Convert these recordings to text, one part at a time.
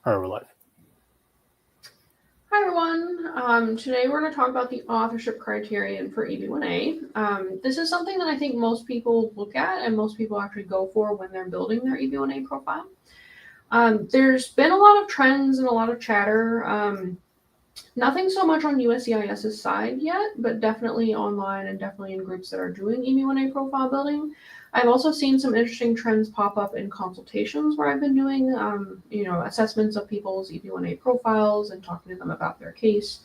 Are we live? Hi everyone. Today we're going to talk about the authorship criterion for EB-1A. This is something that I think most people look at and most people actually go for when they're building their EB-1A profile. There's been a lot of trends and a lot of chatter. Nothing so much on USCIS's side yet, but definitely online and definitely in groups that are doing EB-1A profile building. I've also seen some interesting trends pop up in consultations where I've been doing, assessments of people's EB-1A profiles and talking to them about their case.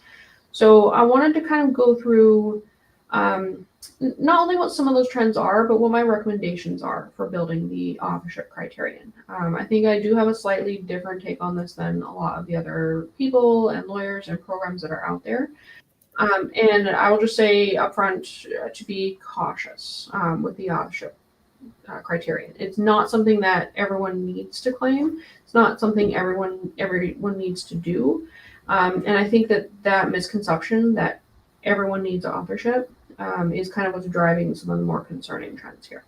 So I wanted to kind of go through not only what some of those trends are, but what my recommendations are for building the authorship criterion. I think I do have a slightly different take on this than a lot of the other people and lawyers and programs that are out there. And I will just say upfront to be cautious with the authorship criterion. It's not something that everyone needs to claim. It's not something everyone needs to do. And I think that misconception that everyone needs authorship is kind of what's driving some of the more concerning trends here.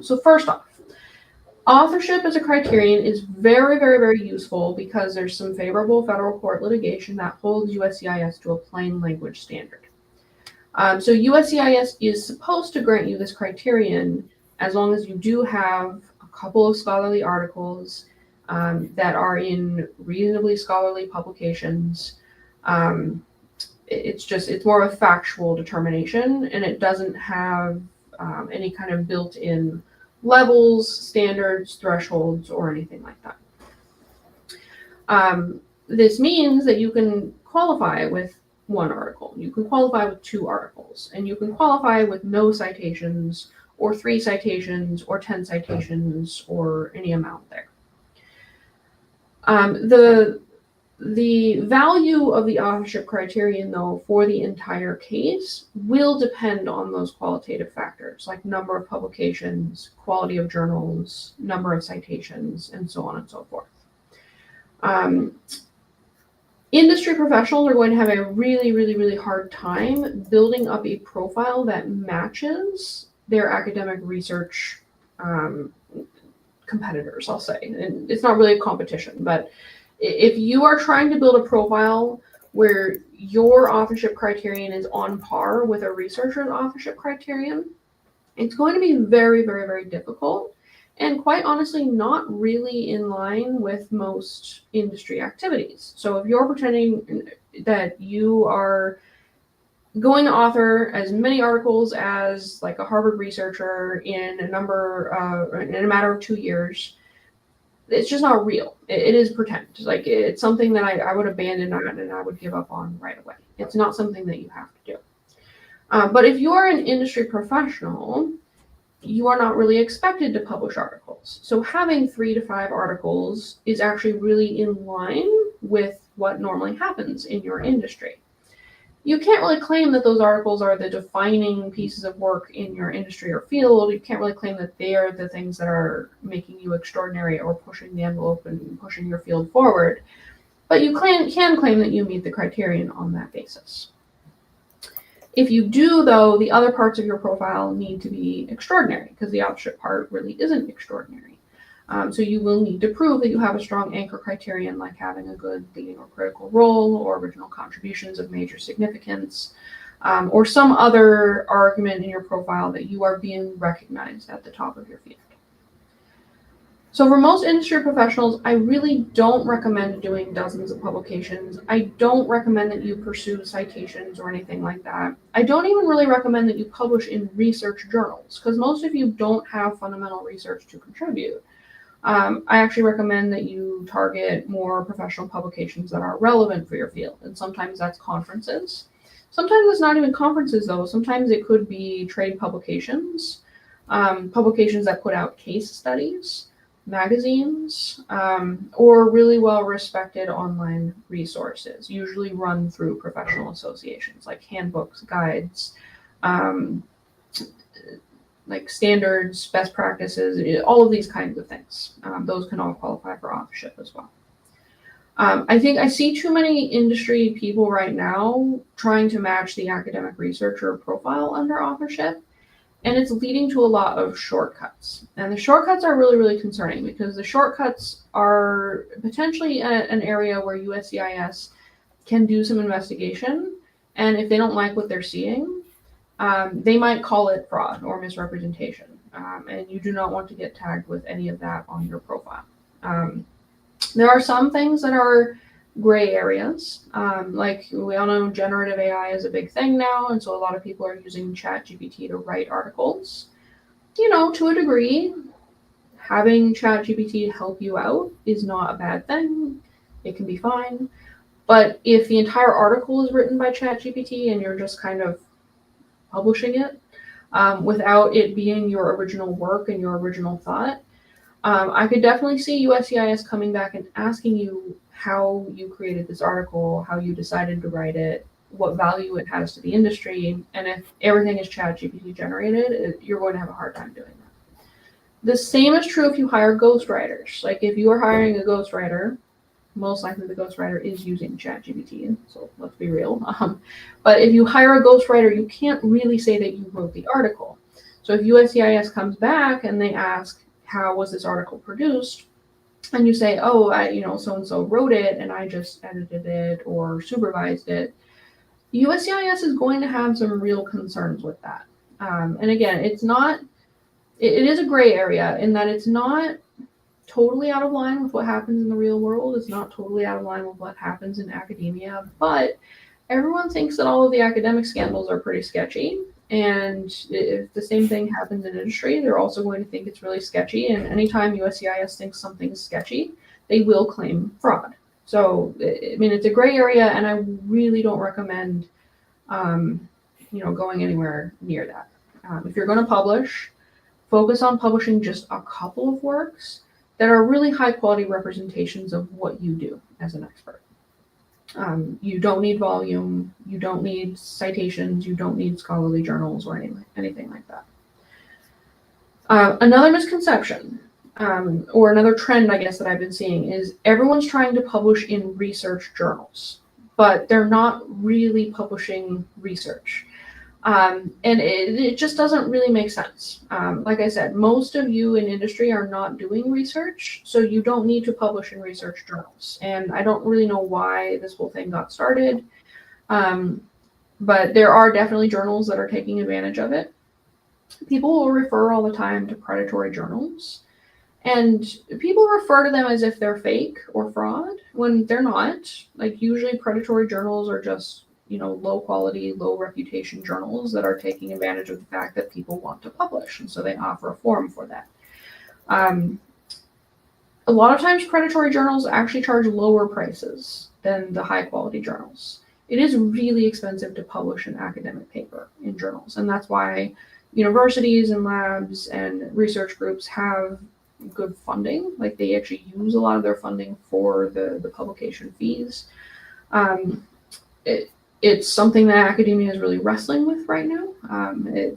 So first off, authorship as a criterion is very, very, very useful because there's some favorable federal court litigation that holds USCIS to a plain language standard. So USCIS is supposed to grant you this criterion as long as you do have a couple of scholarly articles that are in reasonably scholarly publications. It's more of a factual determination, and it doesn't have any kind of built-in levels, standards, thresholds, or anything like that. This means that you can qualify with one article, you can qualify with two articles, and you can qualify with no citations, or 3 citations, or 10 citations, or any amount there. The value of the authorship criterion, though, for the entire case will depend on those qualitative factors, like number of publications, quality of journals, number of citations, and so on and so forth. Industry professionals are going to have a really, really, really hard time building up a profile that matches their academic research competitors, I'll say. And it's not really a competition, but if you are trying to build a profile where your authorship criterion is on par with a researcher's authorship criterion, it's going to be very, very, very difficult and quite honestly not really in line with most industry activities. So if you're pretending that you are going to author as many articles as like a Harvard researcher in a matter of 2 years, it's just not real. It is pretend. Like it's something that I would abandon and I would give up on right away. It's not something that you have to do. But if you are an industry professional, you are not really expected to publish articles. So having 3 to 5 articles is actually really in line with what normally happens in your industry. You can't really claim that those articles are the defining pieces of work in your industry or field. You can't really claim that they are the things that are making you extraordinary or pushing the envelope and pushing your field forward. But you can claim that you meet the criterion on that basis. If you do, though, the other parts of your profile need to be extraordinary because the authorship part really isn't extraordinary. So you will need to prove that you have a strong anchor criterion, like having a good leading or critical role or original contributions of major significance, or some other argument in your profile that you are being recognized at the top of your field. So for most industry professionals, I really don't recommend doing dozens of publications. I don't recommend that you pursue citations or anything like that. I don't even really recommend that you publish in research journals because most of you don't have fundamental research to contribute. I actually recommend that you target more professional publications that are relevant for your field. And sometimes that's conferences. Sometimes it's not even conferences, though. Sometimes it could be trade publications, publications that put out case studies, magazines, or really well-respected online resources, usually run through professional associations like handbooks, guides, like standards, best practices, all of these kinds of things. Those can all qualify for authorship as well. I think I see too many industry people right now trying to match the academic researcher profile under authorship. and it's leading to a lot of shortcuts. And the shortcuts are really, really concerning because the shortcuts are potentially an area where USCIS can do some investigation. And if they don't like what they're seeing, they might call it fraud or misrepresentation. And you do not want to get tagged with any of that on your profile. There are some things that are gray areas. Like we all know generative AI is a big thing now, and so a lot of people are using ChatGPT to write articles. You know, to a degree, having ChatGPT help you out is not a bad thing. It can be fine. But if the entire article is written by ChatGPT and you're just kind of publishing it without it being your original work and your original thought, I could definitely see USCIS coming back and asking you how you created this article, how you decided to write it, what value it has to the industry, and if everything is ChatGPT generated, you're going to have a hard time doing that. The same is true if you hire ghostwriters. Like if you are hiring a ghostwriter, most likely the ghostwriter is using ChatGPT, so let's be real. But if you hire a ghostwriter, you can't really say that you wrote the article. So if USCIS comes back and they ask, how was this article produced? And you say, oh, so-and-so wrote it and I just edited it or supervised it. USCIS is going to have some real concerns with that. And again, it is a gray area in that it's not totally out of line with what happens in the real world. It's not totally out of line with what happens in academia, but everyone thinks that all of the academic scandals are pretty sketchy. And if the same thing happens in industry, they're also going to think it's really sketchy. And anytime USCIS thinks something's sketchy, they will claim fraud. So, I mean, it's a gray area, and I really don't recommend, going anywhere near that. If you're going to publish, focus on publishing just a couple of works that are really high quality representations of what you do as an expert. You don't need volume, you don't need citations, you don't need scholarly journals or anything like that. Another misconception, or another trend, I guess, that I've been seeing is everyone's trying to publish in research journals, but they're not really publishing research. And it just doesn't really make sense. Like I said, most of you in industry are not doing research, so you don't need to publish in research journals. And I don't really know why this whole thing got started, but there are definitely journals that are taking advantage of it. People will refer all the time to predatory journals, and people refer to them as if they're fake or fraud when they're not. Like usually predatory journals are just low quality, low reputation journals that are taking advantage of the fact that people want to publish. And so they offer a forum for that. A lot of times predatory journals actually charge lower prices than the high quality journals. It is really expensive to publish an academic paper in journals. And that's why universities and labs and research groups have good funding. Like they actually use a lot of their funding for the publication fees. It's something that academia is really wrestling with right now.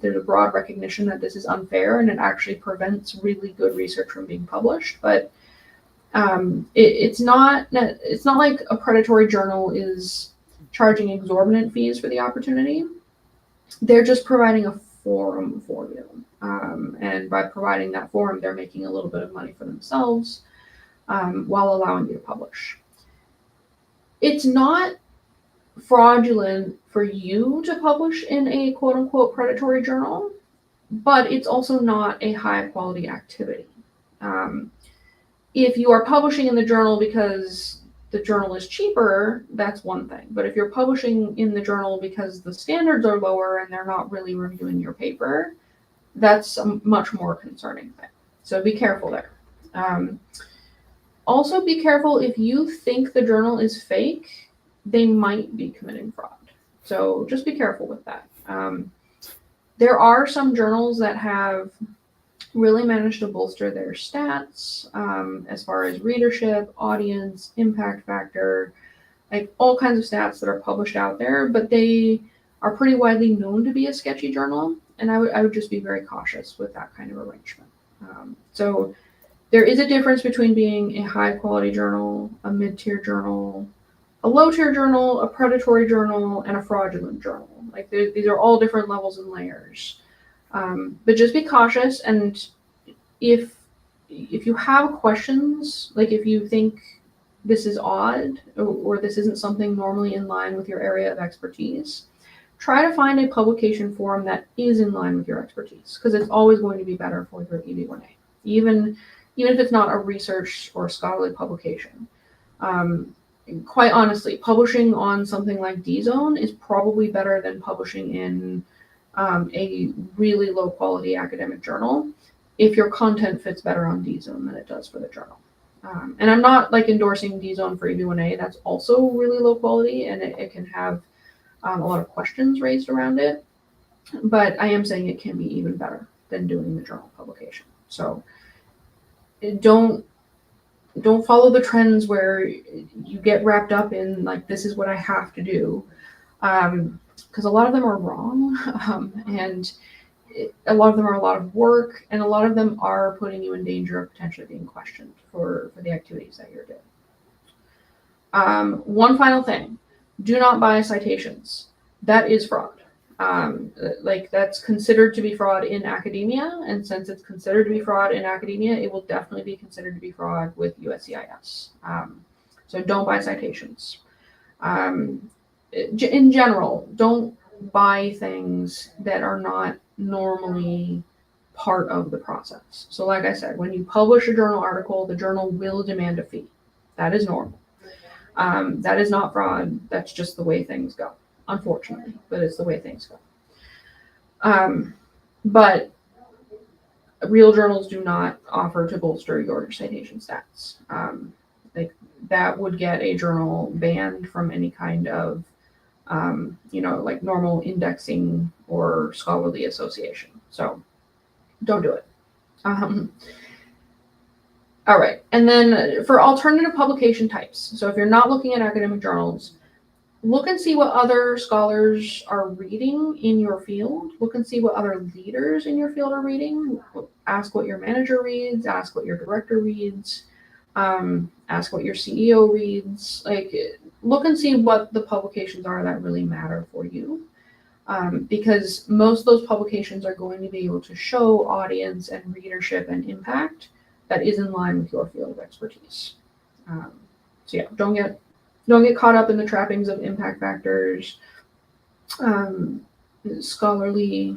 There's a broad recognition that this is unfair and it actually prevents really good research from being published. But it's not like a predatory journal is charging exorbitant fees for the opportunity. They're just providing a forum for you. And by providing that forum, they're making a little bit of money for themselves while allowing you to publish. It's not fraudulent for you to publish in a quote unquote predatory journal, but it's also not a high quality activity. If you are publishing in the journal because the journal is cheaper, that's one thing. But if you're publishing in the journal because the standards are lower and they're not really reviewing your paper, that's a much more concerning thing. So be careful there. Also be careful if you think the journal is fake, they might be committing fraud. So just be careful with that. There are some journals that have really managed to bolster their stats as far as readership, audience, impact factor, like all kinds of stats that are published out there, but they are pretty widely known to be a sketchy journal. And I would just be very cautious with that kind of arrangement. So there is a difference between being a high quality journal, a mid-tier journal, a low-tier journal, a predatory journal, and a fraudulent journal. Like these are all different levels and layers. But just be cautious, and if you have questions, like if you think this is odd or this isn't something normally in line with your area of expertise, try to find a publication forum that is in line with your expertise, because it's always going to be better for your EB-1A, even if it's not a research or scholarly publication. Quite honestly, publishing on something like D-Zone is probably better than publishing in a really low quality academic journal if your content fits better on D-Zone than it does for the journal. And I'm not like endorsing D-Zone for EB-1A. That's also really low quality, and it can have a lot of questions raised around it. But I am saying it can be even better than doing the journal publication. So don't follow the trends where you get wrapped up in like, this is what I have to do, because a lot of them are wrong, and a lot of them are a lot of work, and a lot of them are putting you in danger of potentially being questioned for the activities that you're doing. One final thing, do not buy citations. That is fraud. Like that's considered to be fraud in academia, and since it's considered to be fraud in academia, it will definitely be considered to be fraud with USCIS. So don't buy citations. In general, don't buy things that are not normally part of the process. So like I said, when you publish a journal article, the journal will demand a fee. That is normal. That is not fraud. That's just the way things go, unfortunately, but it's the way things go. But real journals do not offer to bolster your citation stats. Like that would get a journal banned from any kind of, like normal indexing or scholarly association. So don't do it. All right. And then for alternative publication types. So if you're not looking at academic journals, look and see what other scholars are reading in your field. Look and see what other leaders in your field are reading. Ask what your manager reads. Ask what your director reads. Ask what your CEO reads. Like, look and see what the publications are that really matter for you. Because most of those publications are going to be able to show audience and readership and impact that is in line with your field of expertise. So yeah, don't get caught up in the trappings of impact factors, scholarly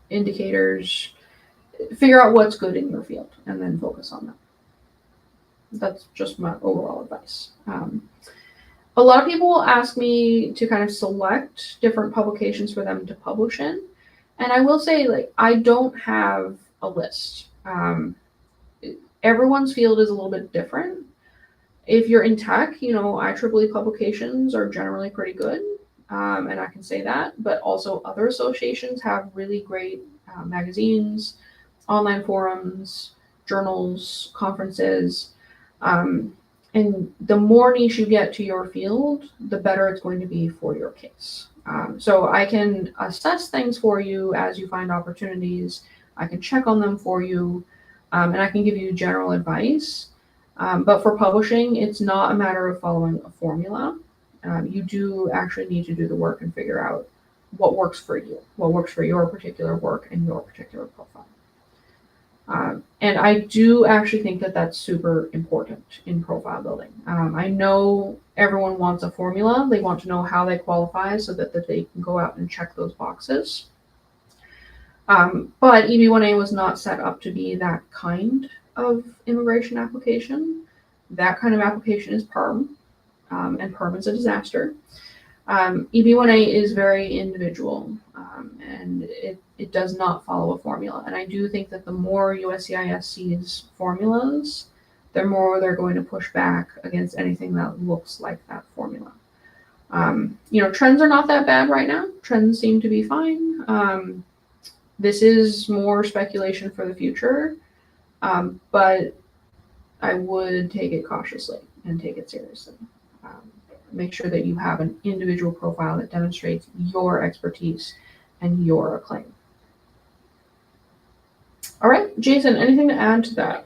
indicators. Figure out what's good in your field and then focus on that. That's just my overall advice. A lot of people will ask me to kind of select different publications for them to publish in. And I will say, like, I don't have a list. Everyone's field is a little bit different. If you're in tech, IEEE publications are generally pretty good, and I can say that, but also other associations have really great magazines, online forums, journals, conferences, and the more niche you get to your field, the better it's going to be for your case. So I can assess things for you as you find opportunities. I can check on them for you, and I can give you general advice. But for publishing, it's not a matter of following a formula. You do actually need to do the work and figure out what works for you, what works for your particular work and your particular profile. And I do actually think that that's super important in profile building. I know everyone wants a formula. They want to know how they qualify so that they can go out and check those boxes. But EB-1A was not set up to be that kind of immigration application. That kind of application is PERM, and PERM is a disaster. EB-1A is very individual, and it does not follow a formula. And I do think that the more USCIS sees formulas, the more they're going to push back against anything that looks like that formula. Trends are not that bad right now. Trends seem to be fine. This is more speculation for the future, but I would take it cautiously and take it seriously. Make sure that you have an individual profile that demonstrates your expertise and your acclaim. All right, Jason, anything to add to that?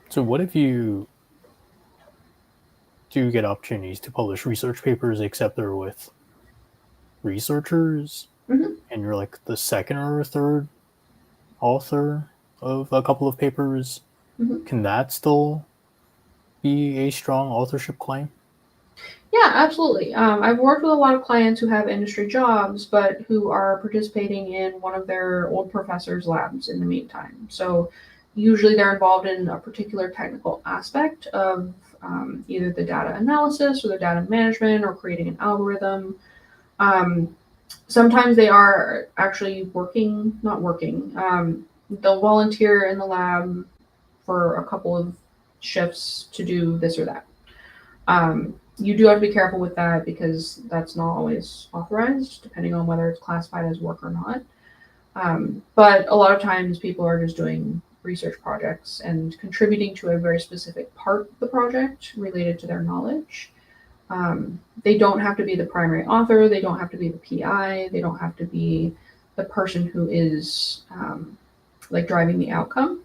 So what if you do get opportunities to publish research papers, except they're with researchers, and you're like the second or third author of a couple of papers. Can that still be a strong authorship claim? Yeah, absolutely. I've worked with a lot of clients who have industry jobs, but who are participating in one of their old professors' labs in the meantime. So usually they're involved in a particular technical aspect of either the data analysis or the data management or creating an algorithm. Sometimes they are actually not working. They'll volunteer in the lab for a couple of shifts to do this or that. You do have to be careful with that because that's not always authorized, depending on whether it's classified as work or not. But a lot of times people are just doing research projects and contributing to a very specific part of the project related to their knowledge. They don't have to be the primary author, they don't have to be the PI, they don't have to be the person who is like driving the outcome,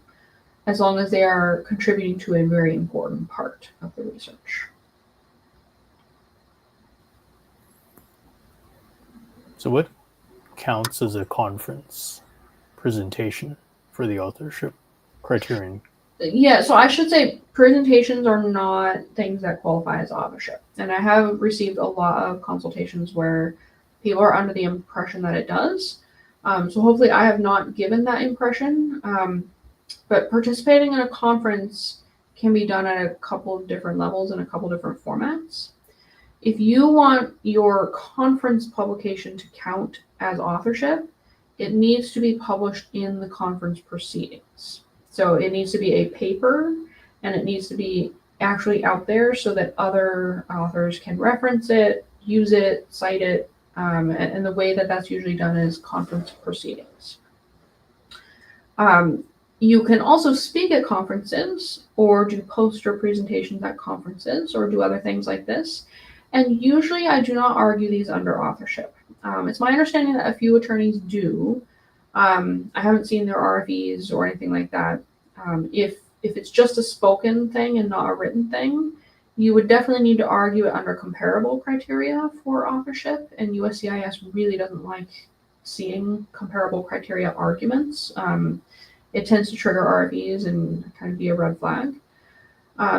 as long as they are contributing to a very important part of the research. So what counts as a conference presentation for the authorship criterion? Yeah, so I should say presentations are not things that qualify as authorship. And I have received a lot of consultations where people are under the impression that it does. So hopefully I have not given that impression. But participating in a conference can be done at a couple of different levels and a couple different formats. If you want your conference publication to count as authorship, it needs to be published in the conference proceedings. So it needs to be a paper and it needs to be actually out there so that other authors can reference it, use it, cite it, and the way that that's usually done is conference proceedings. You can also speak at conferences or do poster presentations at conferences or do other things like this. And usually I do not argue these under authorship. It's my understanding that a few attorneys do. I haven't seen their RFEs or anything like that. If it's just a spoken thing and not a written thing, you would definitely need to argue it under comparable criteria for authorship, and USCIS really doesn't like seeing comparable criteria arguments. It tends to trigger RFEs and kind of be a red flag.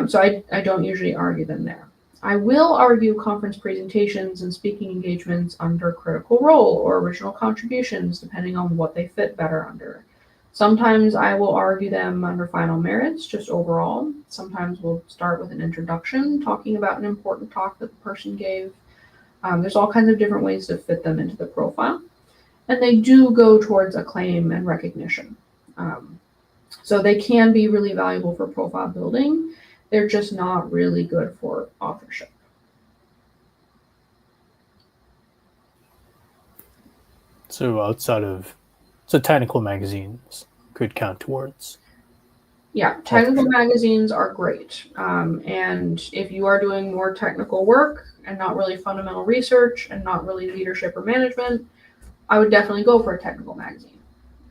So I don't usually argue them there. I will argue conference presentations and speaking engagements under critical role or original contributions, depending on what they fit better under. Sometimes I will argue them under final merits, just overall. Sometimes we'll start with an introduction, talking about an important talk that the person gave. There's all kinds of different ways to fit them into the profile. And they do go towards a claim and recognition. So they can be really valuable for profile building. They're just not really good for authorship. So technical magazines could count towards. Yeah, technical magazines are great. And if you are doing more technical work and not really fundamental research and not really leadership or management, I would definitely go for a technical magazine.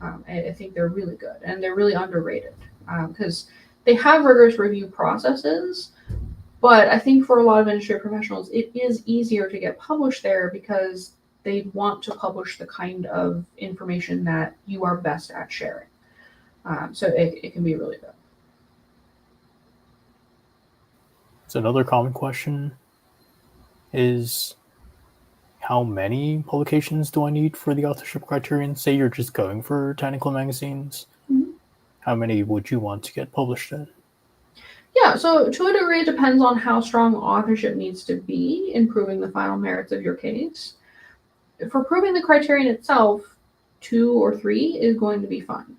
I think they're really good and they're really underrated because they have rigorous review processes, but I think for a lot of industry professionals, it is easier to get published there because they want to publish the kind of information that you are best at sharing. So it can be really good. So another common question is, how many publications do I need for the authorship criterion? Say you're just going for technical magazines. Mm-hmm. How many would you want to get published in? Yeah, so to a degree, it depends on how strong authorship needs to be in proving the final merits of your case. For proving the criterion itself, 2 or 3 is going to be fine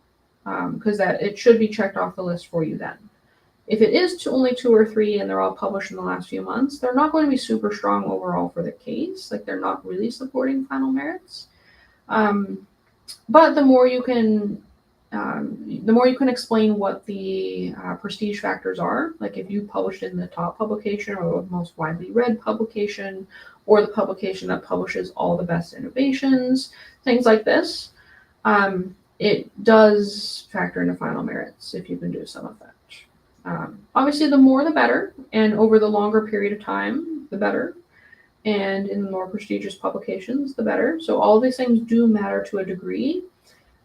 because that it should be checked off the list for you then. If it is only 2 or 3 and they're all published in the last few months, they're not going to be super strong overall for the case. Like they're not really supporting final merits. But the more you can explain what the prestige factors are, like if you published in the top publication or the most widely read publication, or the publication that publishes all the best innovations, things like this, it does factor into final merits if you can do some of that. Obviously, the more the better, and over the longer period of time, the better. And in the more prestigious publications, the better. So all of these things do matter to a degree,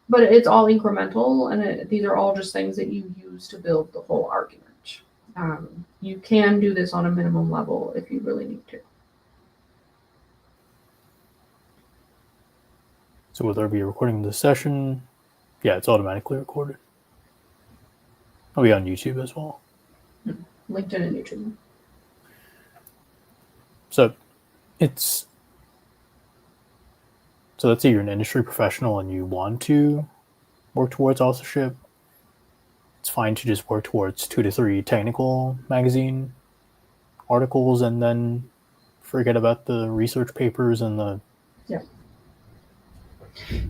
but it's all incremental, and these are all just things that you use to build the whole argument. You can do this on a minimum level if you really need to. So will there be a recording of the session? Yeah, it's automatically recorded. It'll be on YouTube as well. LinkedIn and YouTube. So let's say you're an industry professional and you want to work towards authorship. It's fine to just work towards 2 to 3 technical magazine articles and then forget about the research papers and the...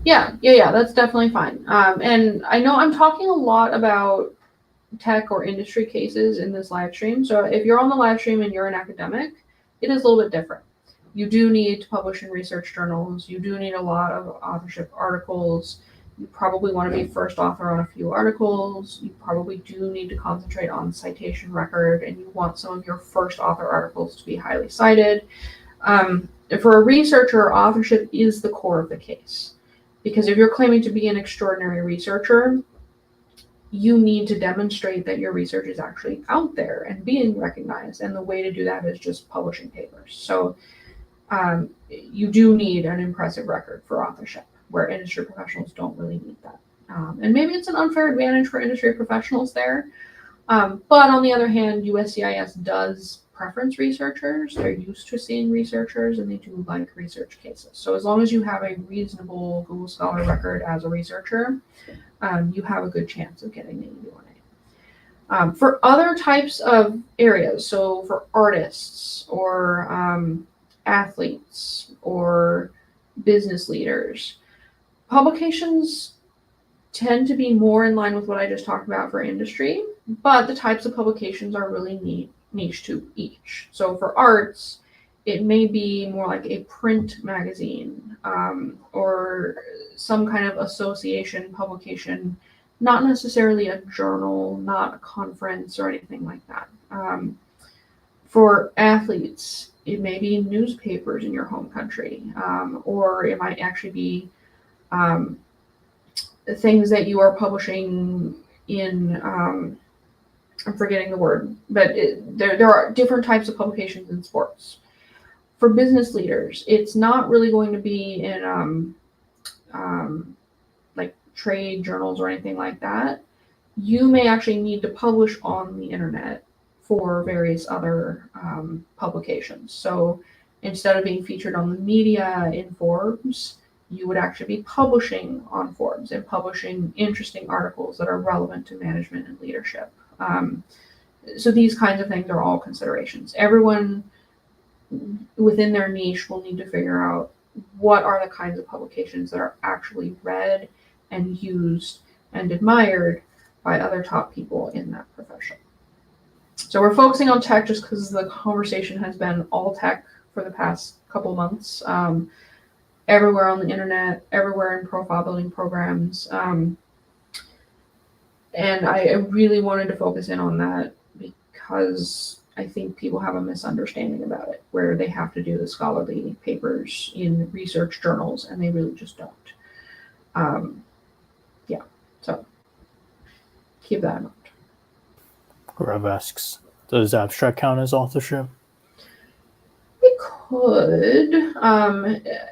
Yeah, that's definitely fine. And I know I'm talking a lot about tech or industry cases in this live stream. So if you're on the live stream and you're an academic, it is a little bit different. You do need to publish in research journals. You do need a lot of authorship articles. You probably want to be first author on a few articles. You probably do need to concentrate on citation record, and you want some of your first author articles to be highly cited. For a researcher, authorship is the core of the case. Because if you're claiming to be an extraordinary researcher, you need to demonstrate that your research is actually out there and being recognized. And the way to do that is just publishing papers. So you do need an impressive record for authorship, where industry professionals don't really need that. And maybe it's an unfair advantage for industry professionals there. But on the other hand, USCIS does preference researchers. They're used to seeing researchers, and they do like research cases. So as long as you have a reasonable Google Scholar record as a researcher, you have a good chance of getting the EB-1A. For other types of areas, so for artists or athletes or business leaders, publications tend to be more in line with what I just talked about for industry, but the types of publications are really niche to each. So for arts, it may be more like a print magazine or some kind of association publication, not necessarily a journal, not a conference or anything like that. For athletes, it may be newspapers in your home country, or it might actually be things that you are publishing in, I'm forgetting the word, but there are different types of publications in sports. For business leaders, it's not really going to be in like trade journals or anything like that. You may actually need to publish on the internet for various other publications. So instead of being featured on the media in Forbes, you would actually be publishing on Forbes and publishing interesting articles that are relevant to management and leadership. So these kinds of things are all considerations. Everyone within their niche will need to figure out what are the kinds of publications that are actually read and used and admired by other top people in that profession. So we're focusing on tech just because the conversation has been all tech for the past couple months. Everywhere on the internet, everywhere in profile building programs. And I really wanted to focus in on that because I think people have a misunderstanding about it, where they have to do the scholarly papers in research journals, and they really just don't. So keep that in mind. Gaurav asks, does abstract count as authorship? It could.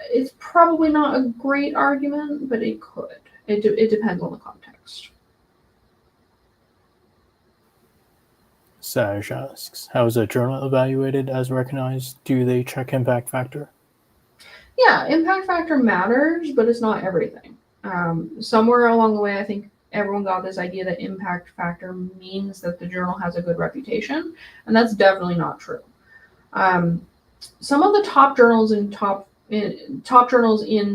It's probably not a great argument, but it could. It depends on the context. Saj asks, how is a journal evaluated as recognized? Do they check impact factor? Yeah, impact factor matters, but it's not everything. Somewhere along the way, I think everyone got this idea that impact factor means that the journal has a good reputation, and that's definitely not true. Some of the top journals in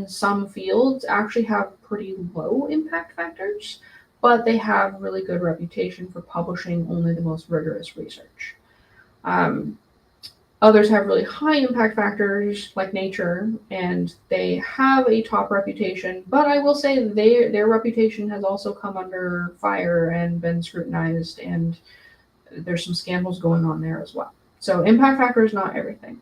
some fields actually have pretty low impact factors, but they have really good reputation for publishing only the most rigorous research. Others have really high impact factors, like Nature, and they have a top reputation, but I will say their reputation has also come under fire and been scrutinized, and there's some scandals going on there as well. So impact factor is not everything.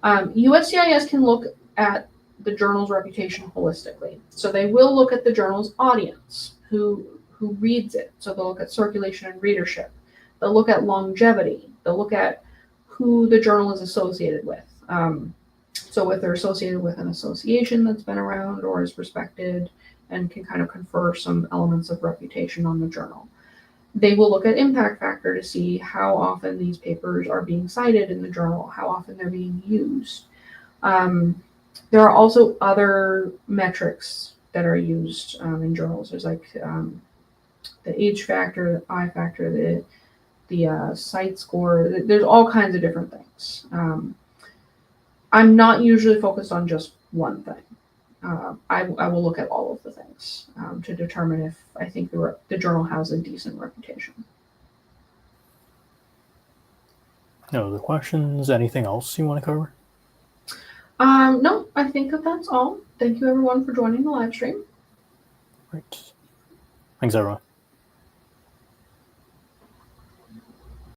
USCIS can look at the journal's reputation holistically. So they will look at the journal's audience, who reads it. So they'll look at circulation and readership. They'll look at longevity. They'll look at who the journal is associated with. So if they're associated with an association that's been around or is respected and can kind of confer some elements of reputation on the journal. They will look at impact factor to see how often these papers are being cited in the journal, how often they're being used. There are also other metrics that are used in journals. There's like the age factor, the I factor, the site score. There's all kinds of different things. I'm not usually focused on just one thing. I will look at all of the things to determine if I think the journal has a decent reputation. No other questions? Anything else you want to cover? No, I think that's all. Thank you everyone for joining the live stream. Right. Thanks everyone.